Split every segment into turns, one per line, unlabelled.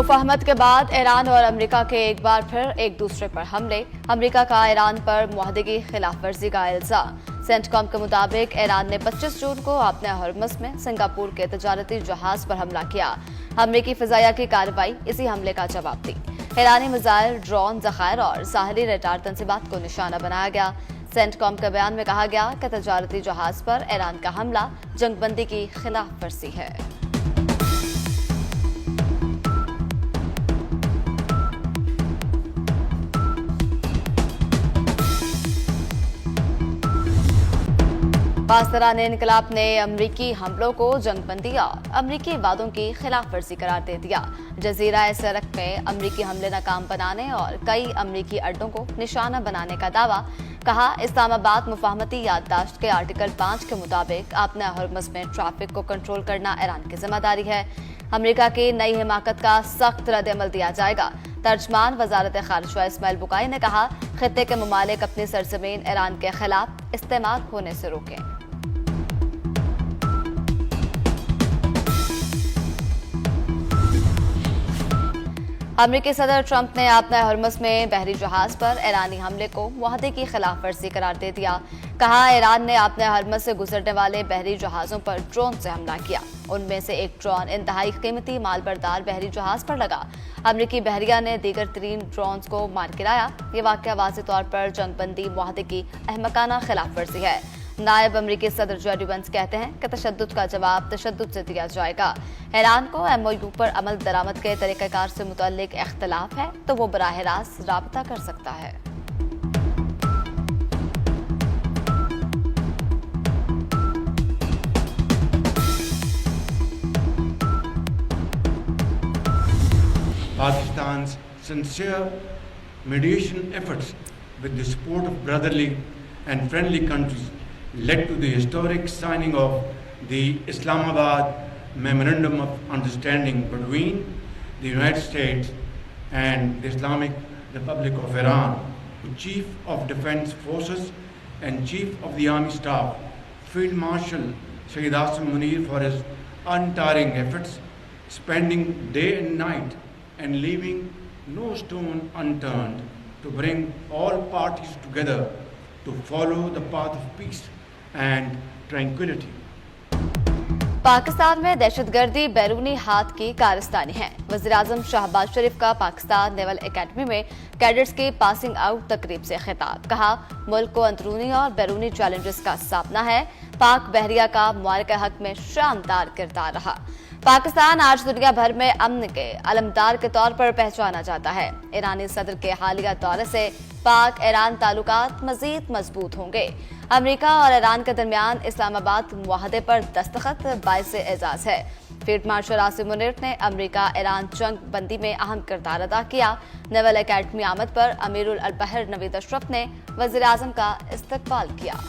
मुफाहमत के बाद ईरान और अमेरिका के एक बार फिर एक दूसरे पर हमले। अमेरिका का ईरान पर मुआहदे की खिलाफ वर्जी का इल्जाम। सेंटकॉम के मुताबिक ईरान ने 25 जून को अपने हॉर्मस में सिंगापुर के तजारती जहाज पर हमला किया। अमेरिकी फिजाया की कार्रवाई इसी हमले का जवाब दी। ईरानी मिसाइल, ड्रोन, जखायर और साहली रडार तंसीबात को निशाना बनाया गया। सेंटकॉम के बयान में कहा गया कि तजारती जहाज पर ईरान का हमला जंगबंदी की खिलाफ वर्जी है। पासदारान इनकलाब ने अमरीकी हमलों को जंगबंदी और अमरीकी वादों की खिलाफ वर्जी करार दे दिया। जजीरा सरक में अमरीकी हमले नाकाम बनाने और कई अमरीकी अड्डों को निशाना बनाने का दावा। कहा, इस्लामाबाद मुफाहमती याददाश्त के आर्टिकल 5 के मुताबिक अपने हॉर्मस में ट्रैफिक को कंट्रोल करना ईरान की जिम्मेदारी है। अमरीका की नई हिमाकत का सख्त रद्द-ए-अमल दिया जाएगा। तर्जमान वजारत खारिजा इस्माइल बुकाई ने कहा, खित्ते के ममालिक अपनी सरजमीन ईरान के खिलाफ इस्तेमाल होने से रोकें। अमेरिकी सदर ट्रंप ने अपने हॉर्मस में बहरी जहाज पर ईरानी हमले को मुआहदे की खिलाफ वर्जी करार दे दिया। कहा, ईरान ने अपने हॉर्मस से गुजरने वाले बहरी जहाजों पर ड्रोन से हमला किया। उनमें से एक ड्रोन इंतहाई कीमती मालबरदार बहरी जहाज पर लगा। अमेरिकी बहरिया ने दीगर 3 ड्रोन्स को मार गिराया। ये वाकया वाज़ेह तौर पर जंगबंदी मुआहदे की अहमकाना खिलाफ वर्जी है। नायब अमरीकी सदर जेडी वेंस कहते हैं कि तशद्दुद का जवाब तशद्दुद से दिया जाएगा। ईरान को MOU पर अमल दरामद के तरीक़ाकार से मुतल्लिक इख्तलाफ है तो वो बराह रास्त राबता कर सकता है।
Pakistan's sincere mediation efforts with the support of brotherly and friendly countries led to the historic signing of the Islamabad Memorandum of Understanding between the United States and the Islamic Republic of Iran. The Chief of Defense Forces and Chief of the Army Staff, Field Marshal Sayyid Asim Munir, for his untiring efforts, spending day and night and leaving no stone unturned to bring all parties together to follow the path of peace and tranquility.
Pakistan में दहशतगर्दी बैरूनी हाथ की कारस्तानी है। वज़ीर-ए-आज़म शहबाज शरीफ का Pakistan naval academy में cadets की पासिंग आउट तकरीब से खिताब। कहा, मुल्क को अंदरूनी और बैरूनी चैलेंजेस का सामना है। पाक बहरिया का मुआरका हक में शानदार किरदार रहा। पाकिस्तान आज दुनिया भर में अमन के अलमदार के तौर पर पहचाना जाता है। ईरानी सदर के हालिया दौरे से पाक ईरान ताल्लुकात मजीद मजबूत होंगे। अमेरिका और ईरान के दरमियान इस्लामाबाद मुआहदे पर दस्तखत बाइस एजाज है। फील्ड मार्शल आसिम मुनीर ने अमेरिका ईरान जंग बंदी में अहम किरदार अदा किया। नेवल एकेडमी आमद पर अमीरुल अलबहर नवीद अशरफ ने वज़ीर आज़म का इस्तकबाल किया।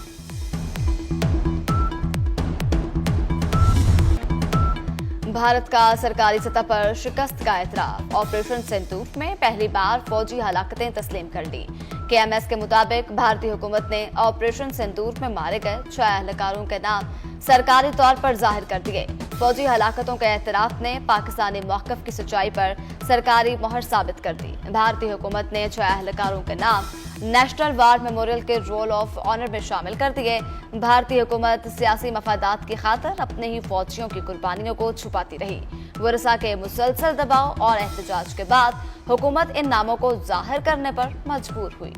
भारत का सरकारी सतह पर शिकस्त का एतराफ। ऑपरेशन सिंदूर में पहली बार फौजी हलाकतें तस्लीम कर ली। KMS के मुताबिक भारतीय हुकूमत ने ऑपरेशन सिंदूर में मारे गए 6 एहलकारों के नाम सरकारी तौर पर जाहिर कर दिए। फौजी हलाकतों के एतराफ ने पाकिस्तानी मौक़िफ़ की सच्चाई पर सरकारी मोहर साबित कर दी। भारतीय हुकूमत ने 6 एहलकारों के नाम नेशनल वार मेमोरियल के रोल ऑफ ऑनर में शामिल कर दिए। भारतीय हुकूमत सियासी मफादात की खातिर अपने ही फौजियों की कुर्बानियों को छुपाती रही। वरसा के मुसलसल दबाव और एहतजाज के बाद हुकूमत इन नामों को जाहिर करने पर मजबूर हुई।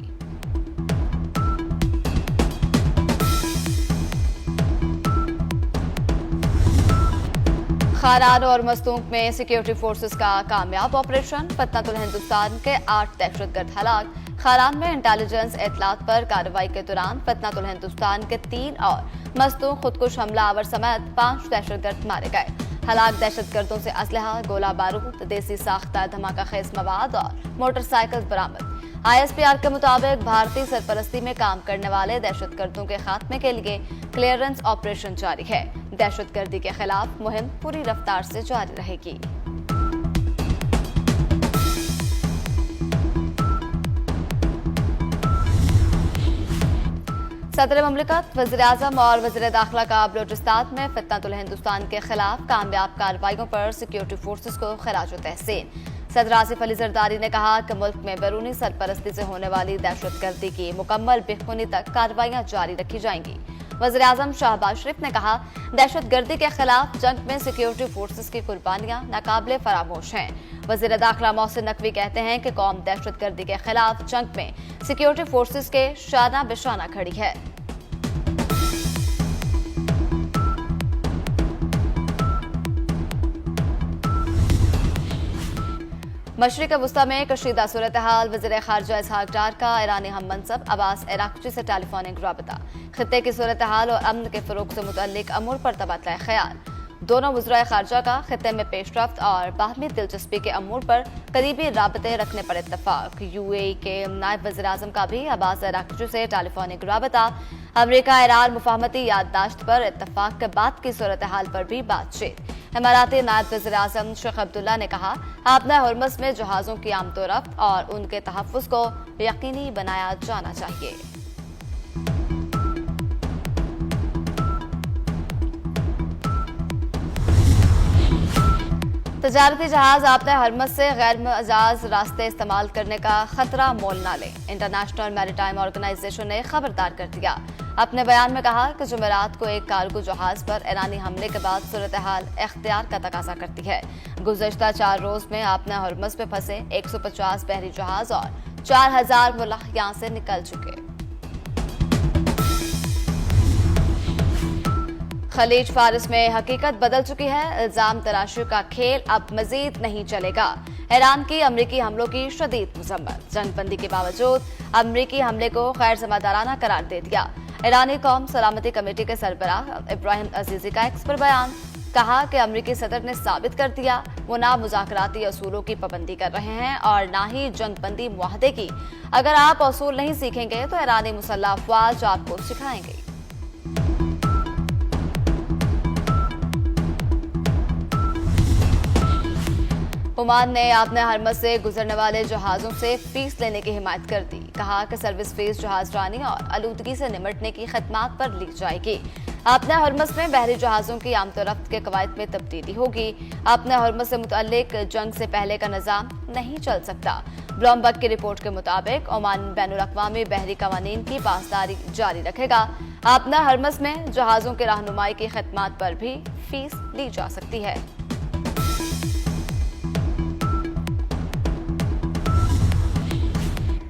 खारान और मस्तूंग में सिक्योरिटी फोर्सेस का कामयाब ऑपरेशन। पतनातुल हिंदुस्तान के 8 दहशतगर्द हलाक। खारान में इंटेलिजेंस एतलात पर कार्रवाई के दौरान पतनातुल हिंदुस्तान के 3 और मस्तूंग खुदकुश हमलावर समेत 5 दहशतगर्द मारे गए। हलाक दहशतगर्दों से असलहा, गोला बारूद, देसी साख्ता धमाका खेज मवाद और मोटरसाइकिल बरामद। ISPR के मुताबिक भारतीय सरपरस्ती में काम करने वाले दहशतगर्दों के खात्मे के लिए क्लियरेंस ऑपरेशन जारी है। दहशतगर्दी के खिलाफ मुहिम पूरी रफ्तार से जारी रहेगी। सदर ममलिकत, वज़ीर-ए-आज़म और वज़ीर दाखिला का बलोचिस्तान में फितनतुल हिंदुस्तान के खिलाफ कामयाब कार्रवाइयों पर सिक्योरिटी फोर्सेस को खिराज तहसीन। सदर आसिफ अली जरदारी ने कहा कि मुल्क में बैरूनी सरपरस्ती से होने वाली दहशतगर्दी की मुकम्मल बेखुनी तक कार्रवाइयां जारी रखी जाएंगी। वज़ीर-ए-आज़म शहबाज शरीफ ने कहा, दहशतगर्दी के खिलाफ जंग में सिक्योरिटी फोर्सेस की कुर्बानियां नाकाबिले फरामोश हैं। वज़ीर दाखिला मोहसिन नकवी कहते हैं कि कौम दहशतगर्दी के खिलाफ जंग में सिक्योरिटी फोर्सेस के शाना बिशाना खड़ी है। मशरिक वस्ता में कशीदा सूरत हाल, वज़ीर खारजा इसहाक डार का ईरानी हम मनसब अब्बास अराक्ची से टेलीफोनिक राबता, खित्ते की सूरत हाल और अमन के फरोग से मुतल्लिक अमूर पर तबादला ख्याल। दोनों वज़राए खारजा का खित्ते में पेशरफ्त और बाहमी दिलचस्पी के अमूर पर करीबी राबते रखने पर इत्तफाक। UAE के नायब वज़ीर-ए-आज़म का भी अब्बास अराक्ची से टेलीफोनिक राबता। अमरीका ईरान मुफाहमती याददाश्त पर इत्तफाक के बाद की सूरत हाल पर भी बातचीत। इमाराती नायब वज़ीर-ए-आज़म शेख अब्दुल्ला ने कहा, आपना हुर्मुज़ में जहाज़ों की आमदोरफ्त और उनके तहफ़्फ़ुज़ को यकीनी बनाया जाना चाहिए। तजारती जहाज आपने हरमज से गैर मजाज रास्ते इस्तेमाल करने का खतरा मोल न लें। इंटरनेशनल मैरीटाइम ऑर्गेनाइजेशन ने खबरदार कर दिया। अपने बयान में कहा कि जुमेरात को एक कार्गो जहाज पर ईरानी हमले के बाद सूरत हाल इख्तियार का तकाजा करती है। गुज़श्ता 4 रोज में आपने हरमज में फंसे 150 बहरी जहाज और 4000 मुल्ह यहाँ से निकल चुके। खलीज फारिस में हकीकत बदल चुकी है। इल्जाम तराशी का खेल अब मजीद नहीं चलेगा। ईरान की अमरीकी हमलों की शदीद मजम्मत। जंगबंदी के बावजूद अमरीकी हमले को गैर जिम्मेदाराना करार दे दिया। ईरानी कौम सलामती कमेटी के सरबराह इब्राहिम अजीजी का एक्स पर बयान, कहा कि अमरीकी सदर ने साबित कर दिया वो ना मुज़ाकराती असूलों की पाबंदी कर रहे हैं और ना ही जंगबंदी मुआहदे की। अगर आप असूल नहीं सीखेंगे तो ईरानी मुसल्लह अफवाज आपको सिखाएंगे। ओमान ने आपने हरमज से गुजरने वाले जहाजों से फीस लेने की हिमायत कर दी। कहा कि सर्विस फीस जहाजरानी और आलूदगी से निमटने की खदमात पर ली जाएगी। आपने हरमज में बहरी जहाजों की आमदोरफ्त के कवायद में तब्दीली होगी। आपने हरमज से मुतल्लिक जंग से पहले का निज़ाम नहीं चल सकता। ब्लूमबर्ग की रिपोर्ट के मुताबिक ओमान बैनुल-अक़वामी बहरी कवानीन की पासदारी जारी रखेगा। आपने हरमज में जहाजों के रहनुमाई की खदमात पर भी फीस ली जा सकती है।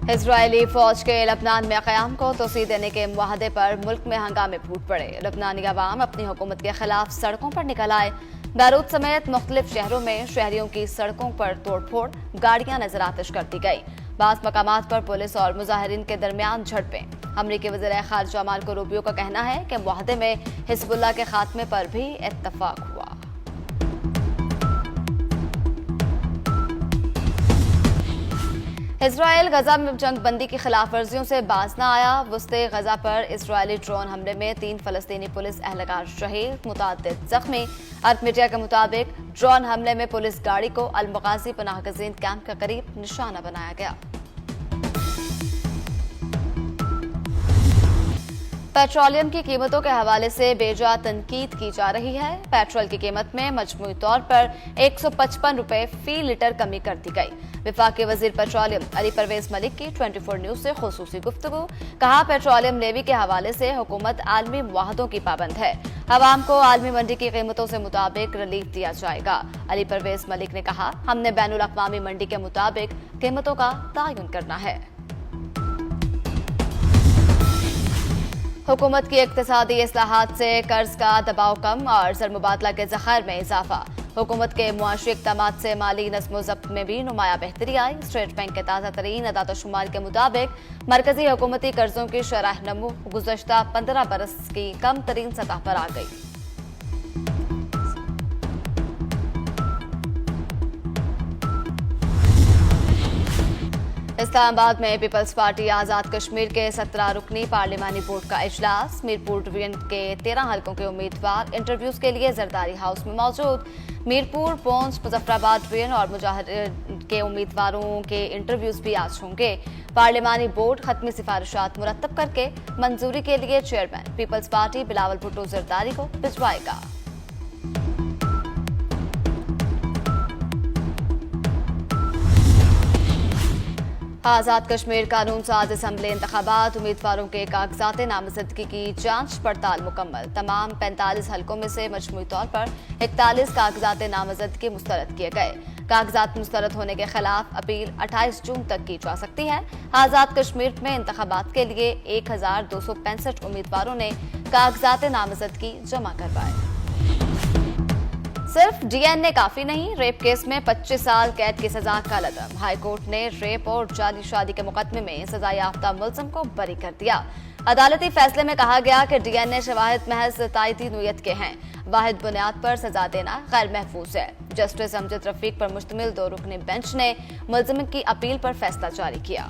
इजरायली फौज के लबनान में क़याम को तोसी देने के मुआहदे पर मुल्क में हंगामे फूट पड़े। लबनानी अवाम अपनी हुकूमत के खिलाफ सड़कों पर निकल आए। बैरूत समेत मुख्तलिफ शहरों में शहरियों की सड़कों पर तोड़फोड़, गाड़ियां नजर आतिश कर दी गई। बाज़ मकामात पर पुलिस और मुजाहिरीन के दरमियान झड़पें। अमरीकी वज़ीर ख़ारिजा मार्को रूबियो का कहना है कि मुआहदे में हिज़्बुल्लाह के खात्मे पर भी इत्तफाक हुआ। इजराइल गजा में जंगबंदी की खिलाफ वर्जियों से बाज न आया। वस्ते गजा पर इजरायली ड्रोन हमले में 3 फलस्तीनी पुलिस एहलकार शहीद, मुतादिद जख्मी। अर्थ मीडिया के मुताबिक ड्रोन हमले में पुलिस गाड़ी को अल-मग़ाज़ी पनाहगज़ीन कैंप के करीब निशाना बनाया गया। पेट्रोलियम की कीमतों के हवाले से बेजा तनकीद की जा रही है। पेट्रोल की कीमत में मजमूई तौर पर 155 रुपए फी लीटर कमी कर दी गई। विफाकी वजीर पेट्रोलियम अली परवेज मलिक की 24 न्यूज से खुसूसी गुफ्तगू, कहा पेट्रोलियम लेवी के हवाले से हुकूमत आलमी मुआहदों की पाबंद है। अवाम को आलमी मंडी की कीमतों से मुताबिक रिलीफ दिया जाएगा। अली परवेज मलिक ने कहा, हमने बैनुल अक़वामी मंडी के मुताबिक कीमतों का तयन करना है। हुकूमत की इक़्तिसादी इस्लाहात से कर्ज का दबाव कम और ज़र मुबादला के ज़ख़ायर में इजाफा। हुकूमत के मुआशी इक़दामात से माली नज़्म ज़ब्त में भी नुमाया बेहतरी आई। स्टेट बैंक के ताज़ा तरीन अदाद शुमार के मुताबिक मरकजी हुकूमती कर्जों की शरह नमू गुज़श्ता 15 बरस की कम तरीन सतह पर आ गई। इस्लामाबाद में पीपल्स पार्टी आज़ाद कश्मीर के 17 रुकनी पार्लिमानी बोर्ड का इजलास। मीरपुर डिवीजन के 13 हलकों के उम्मीदवार इंटरव्यूज के लिए जरदारी हाउस में मौजूद। मीरपुर, पोंछ, मुजफ्फराबाद डिवीजन और मुजाहिर के उम्मीदवारों के इंटरव्यूज भी आज होंगे। पार्लिमानी बोर्ड खत्मी सिफारिशात मुरतब करके मंजूरी के लिए चेयरमैन पीपल्स पार्टी बिलावल भुट्टो जरदारी को भिजवाएगा। आज़ाद कश्मीर कानून साज असम्बली इंतखाबात, उम्मीदवारों के कागजात नामजदगी की जांच पड़ताल मुकम्मल। तमाम 45 हलकों में से मजमूई तौर पर 41 कागजात नामजदगी मुस्तरद किए गए। कागजात मुस्तरद होने के खिलाफ अपील 28 जून तक की जा सकती है। आज़ाद कश्मीर में इंतखाबात के लिए 1265 उम्मीदवारों ने कागजात नामजदगी जमा करवाए। सिर्फ डीएनए काफी नहीं, रेप केस में 25 साल कैद की सजा का लदम। हाईकोर्ट ने रेप और जाली शादी के मुकदमे में सजा याफ्ता मुलजिम को बरी कर दिया। अदालती फैसले में कहा गया कि डीएनए शवाहिद महज तायती नोयत के हैं, वाहिद बुनियाद पर सजा देना गैर महफूज है। जस्टिस अमजद रफीक पर मुश्तमिल 2 रुकनी बेंच ने मुलजिम की अपील पर फैसला जारी किया।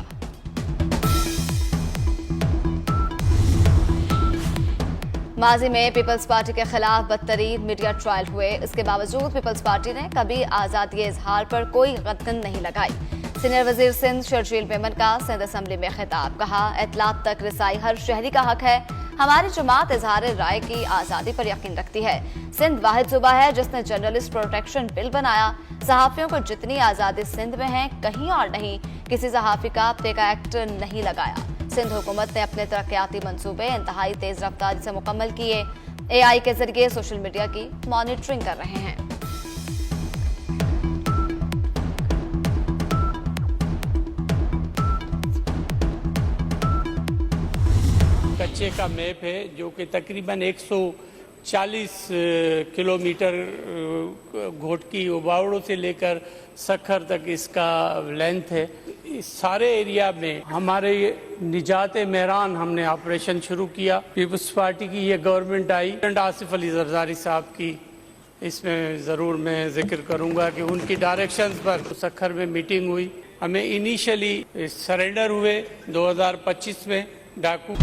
माजी में पीपल्स पार्टी के खिलाफ बदतरीन मीडिया ट्रायल हुए, इसके बावजूद पीपल्स पार्टी ने कभी आजादी इजहार पर कोई गदगन नहीं लगाई। सीनियर वजीर सिंध शर्जील मेमन का सिंध असम्बली में खिताब, कहा इतलात तक रसाई हर शहरी का हक है। हमारी जमात इजहार राय की आज़ादी पर यकीन रखती है। सिंध वाहिद सूबा है जिसने जर्नलिस्ट प्रोटेक्शन बिल बनाया। सहाफियों को जितनी आज़ादी सिंध में है कहीं और नहीं। किसी सहाफी का पेका एक्ट नहीं लगाया। सिंध हुकूमत ने अपने तरक्याती मंसूबे इंतहाई तेज रफ्तारी से मुकम्मल किए। AI के जरिए सोशल मीडिया की मॉनिटरिंग कर रहे हैं।
कच्चे का मैप है जो कि तकरीबन 140 किलोमीटर घोटकी उबावड़ों से लेकर सखर तक इसका लेंथ है। इस सारे एरिया में हमारे निजात मेहरान हमने ऑपरेशन शुरू किया। पीपल्स पार्टी की ये गवर्नमेंट आई, आसिफ अली जरदारी साहब की, इसमें ज़रूर मैं जिक्र करूंगा कि उनकी डायरेक्शंस पर सखर में मीटिंग हुई। हमें इनिशियली सरेंडर हुए 2025 में डाकू।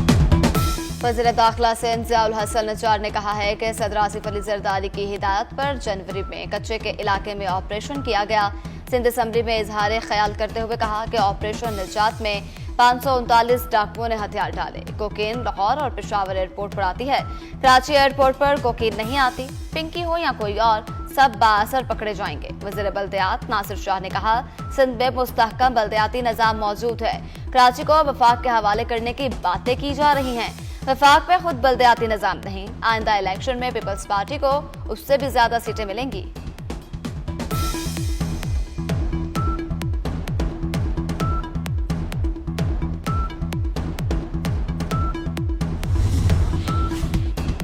वज़ीर दाखिला सिंध ज़ियाउल हसन नज्जार ने कहा है कि सदर आसिफ अली जरदारी की हिदायत पर जनवरी में कच्चे के इलाके में ऑपरेशन किया गया। सिंध असम्बली में इजहार ख्याल करते हुए कहा कि ऑपरेशन निजात में 539 डाकुओं ने हथियार डाले। कोकीन लाहौर और पेशावर एयरपोर्ट पर आती है, कराची एयरपोर्ट पर कोकीन नहीं आती। पिंकी हो या कोई और, सब बाअसर पकड़े जाएंगे। वज़ीर बल्दियात नासिर शाह ने कहा सिंध में मुस्तहकम बल्दियाती निज़ाम मौजूद है। कराची को वफाक के हवाले करने की बातें की जा रही हैं। वफाक में खुद बल्दियाती निज़ाम नहीं। आइंदा इलेक्शन में पीपल्स पार्टी को उससे भी ज्यादा सीटें मिलेंगी।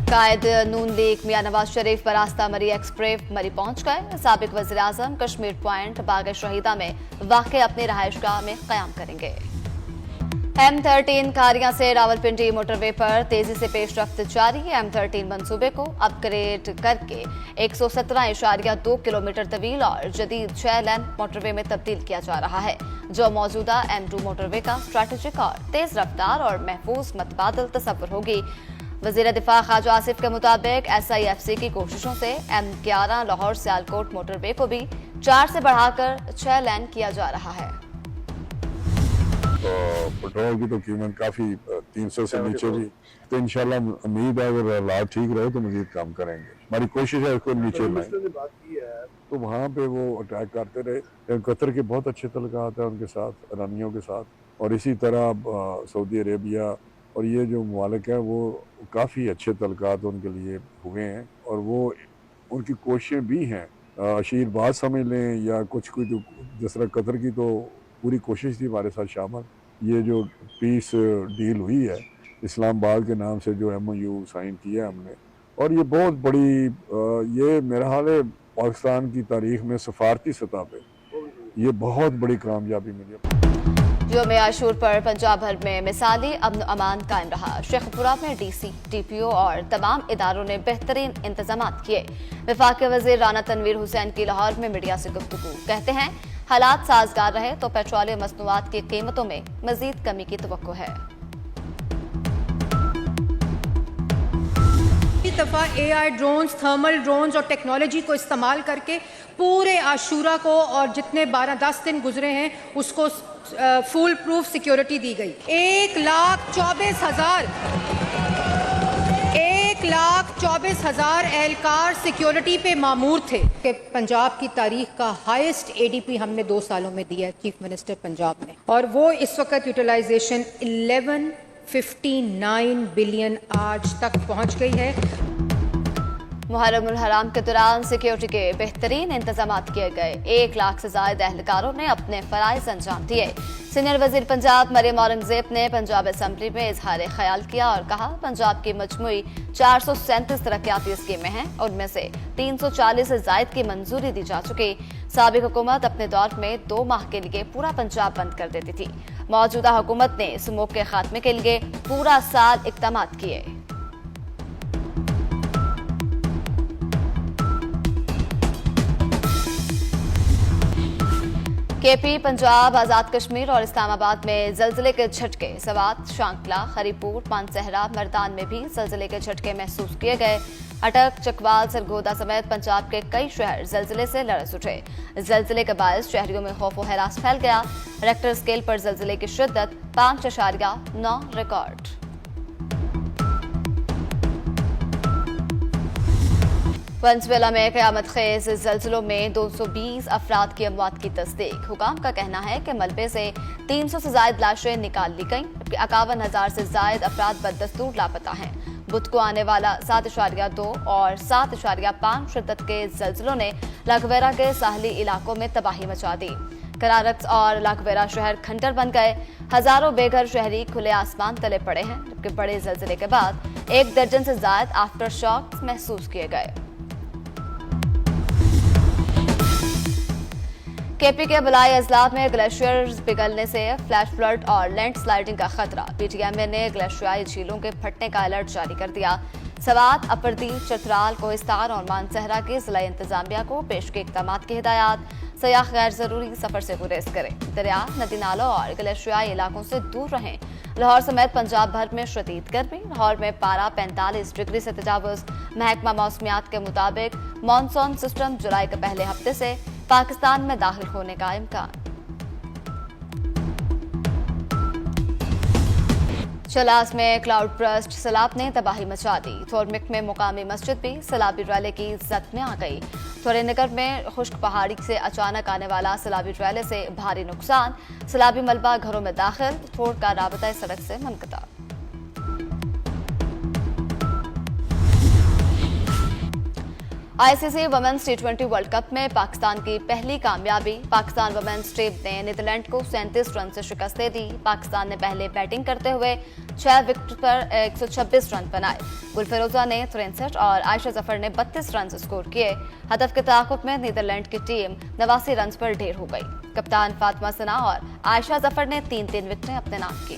कायद नून लीग मियां नवाज शरीफ पर रास्ता मरी एक्सप्रेस मरी पहुंच गए। साबिक वज़ीर आज़म कश्मीर पॉइंट बाग शहीदा में वाक़ अपनी रहायशगाह में क़याम करेंगे। M13 कारियां से रावलपिंडी मोटरवे पर तेजी से पेशरफ्त जारी। M13 मंसूबे को अपग्रेड करके 117.2 किलोमीटर तवील और जदीद 6 लेन मोटरवे में तब्दील किया जा रहा है, जो मौजूदा M2 मोटरवे का स्ट्रैटेजिक और तेज रफ्तार और महफूज मतबादल तस्वुर होगी। वज़ीर दिफा ख्वाजा आसिफ के मुताबिक SIFC की कोशिशों से M11 लाहौर सियालकोट मोटरवे को भी 4 से बढ़ाकर 6 लेन किया जा रहा है।
तो पेट्रोल की तो कीमत काफ़ी 300 से नीचे भी, तो इंशाल्लाह उम्मीद है अगर हालात ठीक रहे तो मजीद काम करेंगे। हमारी कोशिश है उसको नीचे लाएं। तो वहाँ पे वो अटैक करते रहे। कतर के बहुत अच्छे तल्लुकात हैं उनके साथ, ईरानियों के साथ, और इसी तरह सऊदी अरेबिया और ये जो मुमालिक हैं वो काफ़ी अच्छे तल्लुकात उनके लिए हुए हैं और वो उनकी कोशिशें भी हैं। आशीर्वाद समझ लें या कुछ जिस तरह कतर की तो पूरी कोशिश थी हमारे साथ शामिल। ये जो पीस डील हुई है इस्लामाबाद के नाम से जो MOU साइन किया हमने, और ये बहुत बड़ी ये मेरा हाल है पाकिस्तान की तारीख में सफारती सतह पे ये बहुत बड़ी कामयाबी मिली।
यौम आशूर पर पंजाब भर में मिसाली अमन अमान कायम रहा। शेखपुरा में DC, DPO और तमाम इदारों ने बेहतरीन इंतजाम किए। वफाकी वज़ीर राना तनवीर हुसैन की लाहौर में मीडिया से गुफ्तगू, कहते हैं हालात साजगार रहे तो पेट्रोलियम मसनूआत की कीमतों में मजीद कमी की तवक्को है।
दफा AI ड्रोन्स, थर्मल ड्रोन्स और टेक्नोलॉजी को इस्तेमाल करके पूरे आशूरा को और जितने 12-10 दिन गुजरे हैं उसको फुल प्रूफ सिक्योरिटी दी गई। 1,24,000 24,000 एहलकार सिक्योरिटी पे मामूर थे कि पंजाब की तारीख का हाईएस्ट एडीपी हमने 2 सालों में दिया है चीफ मिनिस्टर पंजाब ने, और वो इस वक्त यूटिलाइजेशन 1159 बिलियन आज तक पहुंच गई है।
मुहर्रम उल हराम के दौरान सिक्योरिटी के बेहतरीन इंतजाम किए गए। 1 लाख से ज्यादा एहलकारों ने अपने फराइज अंजाम दिए। सीनियर वजीर पंजाब मरियम औरंगजेब ने पंजाब असेंबली में इजहार ख्याल किया और कहा, पंजाब की मजमूई 437 तरक्याती स्कीमें हैं, उनमें से 340 से जायद की मंजूरी दी जा चुकी। साबिक हुकूमत अपने दौर में 2 माह के लिए पूरा पंजाब बंद कर देती थी। मौजूदा हुकूमत ने स्मोक के खात्मे के लिए पूरा साल इक़दाम किए। केपी, पंजाब, आजाद कश्मीर और इस्लामाबाद में जलजिले के झटके। सवात, शांकला, हरीपुर, मानसहरा, मर्दान में भी जलजिले के झटके महसूस किए गए। अटक, चकवाल, सरगोदा समेत पंजाब के कई शहर जलजिले से लरस उठे। जलजिले के बायस शहरियों में खौफ व हरास फैल गया। रेक्टर स्केल पर जलजिले की शिद्दत 5.9 रिकॉर्ड। वेनेजुएला में क़यामत खेज ज़लज़लों में 220 अफराद की अमवात की तस्दीक। हुकाम का कहना है कि मलबे से 300 से जायद लाशें निकाल ली गईं, जबकि 51,000 से जायद अफराद बददस्तूर लापता हैं। बुध को आने वाला 7.2 और 7.5 शिद्दत के ज़लज़लों ने लागवेरा के साहली इलाकों में तबाही मचा दी। करारक्स और लागवेरा शहर खंडर बन गए। हजारों बेघर शहरी खुले आसमान तले पड़े हैं, जबकि बड़े ज़लज़ले के बाद 1 दर्जन से जायद आफ्टर शॉक महसूस किए गए। केपी के बलाई अजला में ग्लेशियर्स पिघलने से फ्लैश फ्लड और लैंड स्लाइडिंग का खतरा। पीटीएमए ने ग्लेशियाई झीलों के फटने का अलर्ट जारी कर दिया। सवात, अपरदीप, चतराल, कोहिस्तान और मानसहरा के जिला इंतजामिया को पेश के इक़दाम की हिदायत। सयाह गैर जरूरी सफर से गुरेज करें। दरिया, नदी नालों और ग्लेशियाई इलाकों से दूर रहें। लाहौर समेत पंजाब भर में शदीद गर्मी। लाहौर में पारा 45 डिग्री से तजावुज। महकमा मौसमियात के मुताबिक मानसून सिस्टम जुलाई के पहले हफ्ते से पाकिस्तान में दाखिल होने का इम्कान। शलास में क्लाउड बर्स्ट सैलाब ने तबाही मचा दी। थोरमिक में मुकामी मस्जिद भी सैलाबी रैले की जद में आ गई। थोरेनगर में खुश्क पहाड़ी से अचानक आने वाला सैलाबी रैले से भारी नुकसान। सैलाबी मलबा घरों में दाखिल। थोड़ का राबता सड़क से मुनक़ता। ICC women's T20 world cup में पाकिस्तान की पहली कामयाबी। पाकिस्तान वुमेन्स टीम ने नीदरलैंड को 37 रन से शिकस्त दे दी। पाकिस्तान ने पहले बैटिंग करते हुए 6 विकेट पर 126 रन बनाए। गुलफिरोजा ने 63 और आयशा जफर ने 32 रन स्कोर किए। हदफ के ताक़ुब में नीदरलैंड की टीम 89 रन पर ढेर हो गई। कप्तान फातिमा सना और आयशा जफर ने 3-3 विकेटें अपने नाम की।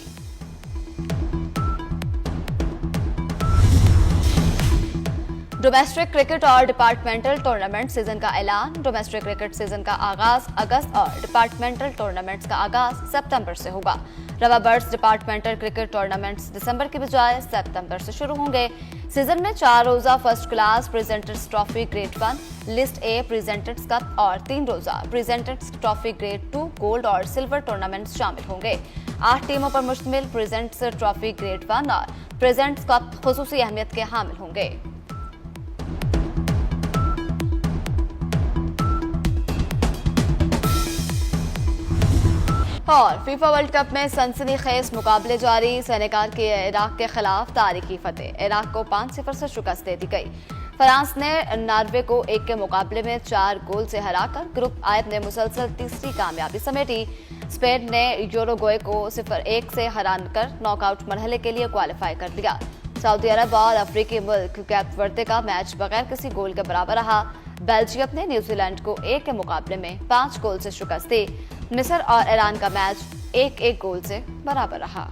डोमेस्टिक क्रिकेट और डिपार्टमेंटल टूर्नामेंट सीजन का ऐलान। डोमेस्टिक क्रिकेट सीजन का आगाज अगस्त और डिपार्टमेंटल टूर्नामेंट्स का आगाज सितंबर से होगा। रवा बर्ड्स डिपार्टमेंटल क्रिकेट टूर्नामेंट्स दिसंबर की बजाय सितंबर से शुरू होंगे। सीजन में 4 रोजा first class presenters trophy grade 1, list A presenters cup और 3 रोजा प्रेजेंटर्स ट्रॉफी ग्रेड 2 गोल्ड और सिल्वर टूर्नामेंट्स शामिल होंगे। 8 टीमों पर मुश्तमिल प्रेजेंट्स ट्रॉफी ग्रेड 1 और प्रेजेंट्स कप खुसूसी अहमियत के हामिल होंगे। और फीफा वर्ल्ड कप में सनसनीखेज मुकाबले जारी। सेनेगाल के इराक के खिलाफ तारीखी फतेह। इराक को 5-0 से शिकस्त दे दी गई। फ्रांस ने नॉर्वे को 1 के मुकाबले में 4 गोल से हराकर ग्रुप आई ने मुसलसल तीसरी कामयाबी समेटी। स्पेन ने यूरुग्वे को 0-1 से हराकर नॉकआउट मरहले के लिए क्वालिफाई कर लिया। सऊदी अरब और अफ्रीकी मुल्क कैप वर्दे का मैच बगैर किसी गोल के बराबर रहा। बेल्जियम ने न्यूजीलैंड को 1 के मुकाबले में 5 गोल से शिकस्त दी। मिस्र और ईरान का मैच 1-1 गोल से बराबर रहा।